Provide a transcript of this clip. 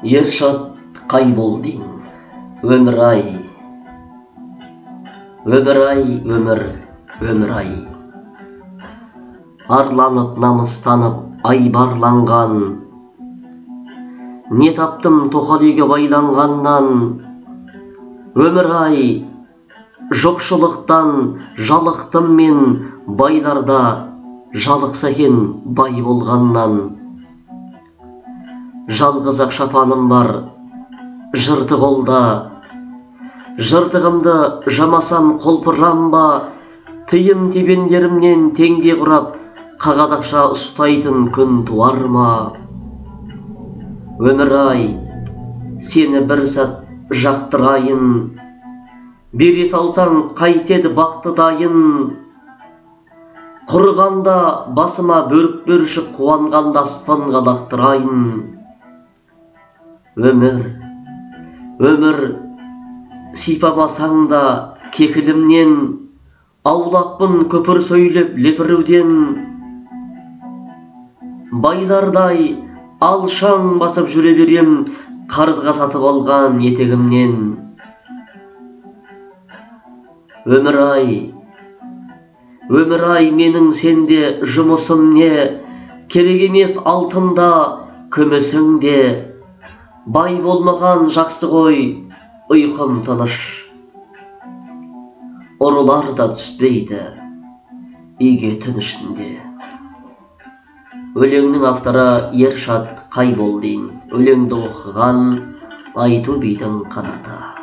Ершат Қайболдин. Өмір-ай, өмір-ай, өмір-ай. Арланып, намыстанып, айбарланған, не таптым тоқалеге байланғаннан. Өмір-ай, жоқшылықтан жалықтым мен, байларда жалықса екен бай болғаннан. Жалғыз-ақ шапаным бар, жыртық қолда, жыртығымды жамасам қолпырам ба, тиын тебендерімнен теңге құрап, қағаз ақша ұстайтын күн туар ма? Өмір-ай, сені бір сәт жақтырайын, бере салсаң қайтеді бақты дайын. Құрғанда басыма бөрік бөршік, қуанғанда аспанға лақтырайын. Өмір, сипамасаң да кекілімнен, аулақпын көпір сөйлеп лепіруден. Байлардай алшаң басып жүре берем, қарызға сатып алған етегімнен. Өмір-ай, менің сенде жұмысым не, керек емес алтында күмісіңде. Бай болмаған жақсы ғой, ұйқым тыныш, ұрылар да түспейді үйге түн ішінде. Өлеңнің авторы Ершат Қайболдин. Өлеңді оқыған Айту бидің қанаты.